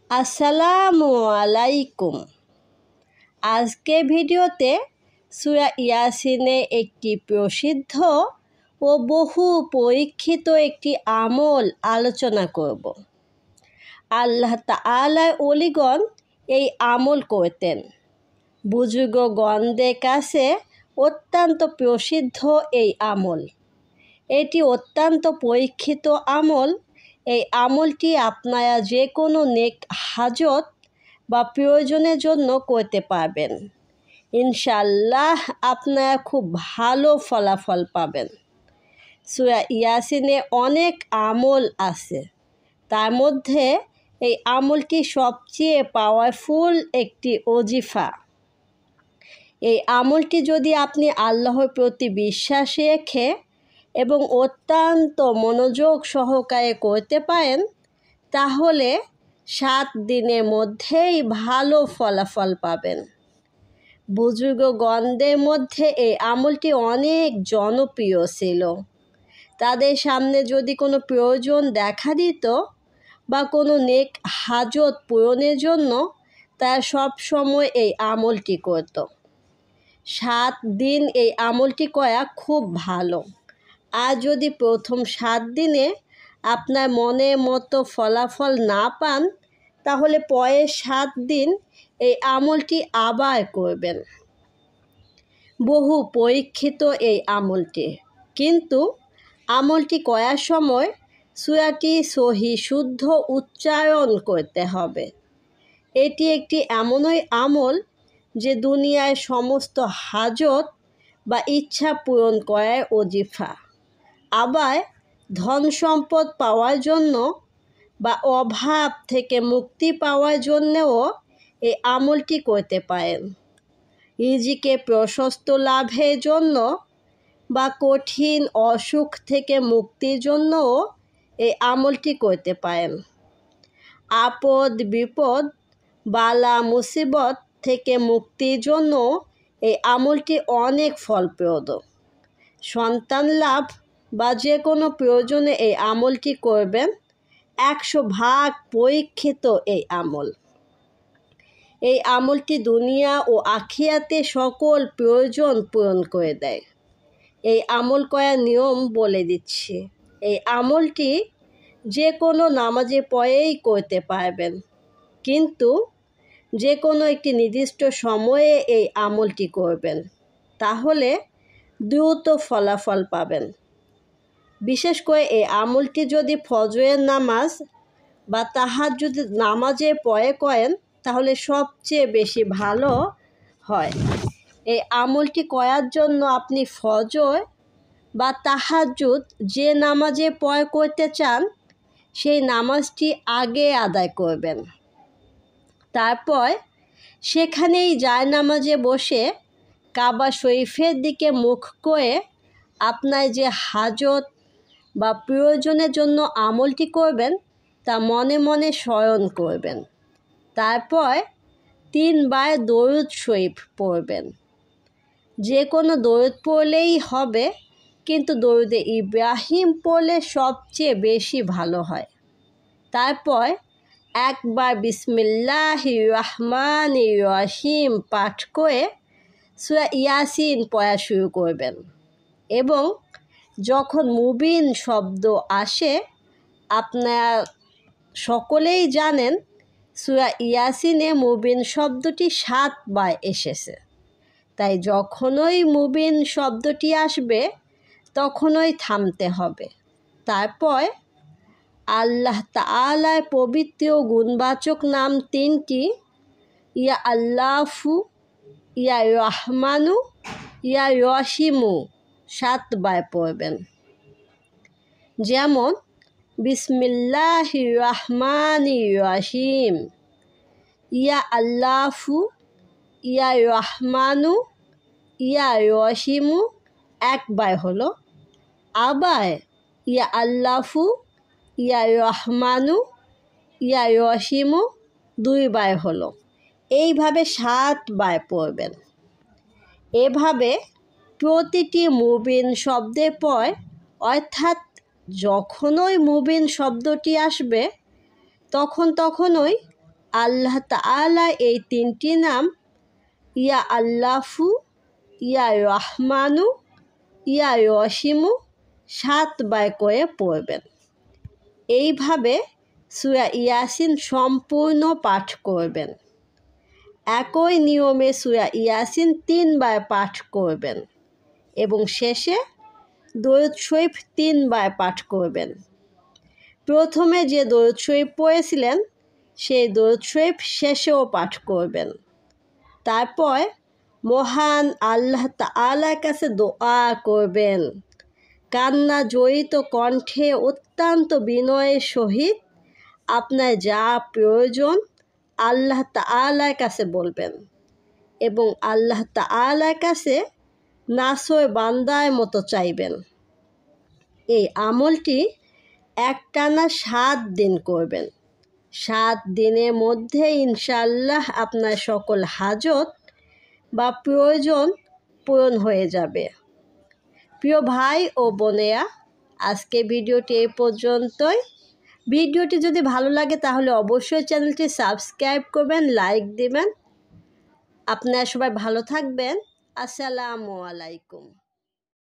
আসসালামু আলাইকুম। আজকের ভিডিওতে সূরা ইয়াসিনে একটি প্রসিদ্ধ ও বহু পরীক্ষিত একটি আমল আলোচনা করব। আল্লাহ তাআলার ওলিগণ এই আমল করতেন। বুজুর্গগণদের কাছে অত্যন্ত প্রসিদ্ধ এই আমল। এটি অত্যন্ত পরীক্ষিত আমল। এই আমলটি আপনারা যে কোনো নেক হাজত বা প্রয়োজনের জন্য করতে পারবেন। ইনশাআল্লাহ আপনারা খুব ভালো ফলাফল পাবেন। সূরা ইয়াসিনে অনেক আমল আছে, তার মধ্যে এই আমলটি সবচেয়ে পাওয়ারফুল একটি ওজিফা। এই আমলটি যদি আপনি আল্লাহর প্রতি বিশ্বাস রেখে এবং অত্যন্ত মনোযোগ সহকারে করতে পারেন, তাহলে 7 দিনের মধ্যেই ভালো ফলাফল পাবেন। বুজুর্গগণদের মধ্যে এই আমলটি অনেক জনপ্রিয় ছিল। তাদের সামনে যদি কোনো প্রয়োজন দেখা দিত বা কোনো নেক হাজত পূরণের জন্য, তারা সবসময় এই আমলটি করত। 7 দিন এই আমলটি করা খুব ভালো। আর যদি প্রথম 7 দিনে আপনার মনের মতো ফলাফল না পান, তাহলে পরের 7 দিন এই আমলটি আবার করবেন। বহু পরীক্ষিত এই আমলটি, কিন্তু আমলটি করার সময় সূরাটি সহি শুদ্ধ উচ্চারণ করতে হবে। এটি একটি এমনই আমল যে দুনিয়ার সমস্ত হাজত বা ইচ্ছা পূরণ করার ওজিফা। আবার ধন সম্পদ পাওয়ার জন্য বা অভাব থেকে মুক্তি পাওয়ার জন্যও এই আমলটি করতে পারেন। রিজিকে প্রশস্ত লাভের জন্য বা কঠিন অসুখ থেকে মুক্তির জন্যও এই আমলটি করতে পারেন। আপদ বিপদ বালা মুসিবত থেকে মুক্তির জন্য এই আমলটি অনেক ফলপ্রদ। সন্তান লাভ বা যে কোনো প্রয়োজনে এই আমলটি করবেন। 100% পরীক্ষিত এই আমল। এই আমলটি দুনিয়া ও আখিরাতে সকল প্রয়োজন পূরণ করে দেয়। এই আমল করার নিয়ম বলে দিচ্ছি। এই আমলটি যে কোনো নামাজে পড়েই করতে পারবেন, কিন্তু যে কোনো একটি নির্দিষ্ট সময়ে এই আমলটি করবেন, তাহলে দ্রুত ফলাফল পাবেন। বিশেষ করে এই আমলটি যদি ফজরের নামাজ বা তাহাজ্জুদ নামাজের পরে করেন, তাহলে সবচেয়ে বেশি ভালো হয়। এই আমলটি করার জন্য আপনি ফজর বা তাহাজ্জুদ যে নামাজের পরে করতে চান, সেই নামাজটি আগে আদায় করবেন। তারপর সেখানেই জায়নামাজে বসে কাবা শরীফের দিকে মুখ করে আপনার যে হাজত বা প্রয়োজনের জন্য আমলটি করবেন, তা মনে মনে স্মরণ করবেন। তারপর 3 বার দরুদ শরীফ পড়বেন। যে কোনো দরুদ পড়লেই হবে, কিন্তু দরুদে ইব্রাহিম পড়লে সবচেয়ে বেশি ভালো হয়। তারপর একবার বিসমিল্লাহির রহমানির রহিম পাঠ করে সূরা ইয়াসিন পড়া শুরু করবেন। এবং যখন মুবিন শব্দ আসে, আপনারা সকলেই জানেন সূরা ইয়াসিনে মুবিন শব্দটি 7 বার এসেছে। তাই যখনই মুবিন শব্দটি আসবে, তখনই থামতে হবে। তারপর আল্লাহ তাআলার পবিত্র গুণবাচক নাম 3টি, ইয়া আল্লাহু, ইয়া রহমানু, ইয়া রহিমু 7 বার পড়বেন। যেমন বিসমিল্লাহির রহমানির রহিম, ইয়া আল্লাহু, ইয়া রহমানু, ইয়া রহিমু 1 বার হলো। আবার ইয়া আল্লাহু, ইয়া রহমানু, ইয়া রহিমু 2 বার হলো। এইভাবে 7 বার পড়বেন। এভাবে প্রতিটি মুবিন শব্দের পর, অর্থাৎ যখনই মুবিন শব্দটি আসবে, তখনই আল্লাহ তাআলা এই 3টি নাম ইয়া আল্লাহু, ইয়া রহমানু, ইয়া রহিমু 7 বার করে পড়বেন। এইভাবে সূরা ইয়াসিন সম্পূর্ণ পাঠ করবেন। একই নিয়মে সূরা ইয়াসিন 3 বার পাঠ করবেন এবং শেষে দরুদ শরীফ 3 বার পাঠ করবেন। প্রথমে যে দরুদ শরীফ পড়েছিলেন সেই দরুদ শরীফ শেষেও পাঠ করবেন। তারপর মহান আল্লাহ তাআলার কাছে দোয়া করবেন। কান্না জড়িত কণ্ঠে অত্যন্ত বিনয়ের সহিত আপনার যা প্রয়োজন আল্লাহ তাআলার কাছে বলবেন এবং আল্লাহ তাআলার কাছে নাছর বান্দার মতো চাইবেন। এই আমলটি একটানা 7 দিন করবেন। 7 দিনের মধ্যে ইনশাআল্লাহ আপনার সকল হাজত বা প্রয়োজন পূরণ হয়ে যাবে। প্রিয় ভাই ও বোনেরা, আজকে ভিডিওটি এই পর্যন্তই। ভিডিওটি যদি ভালো লাগে তাহলে অবশ্যই চ্যানেলটি সাবস্ক্রাইব করবেন, লাইক দিবেন। আপনারা সবাই ভালো থাকবেন। আসসালামু আলাইকুম।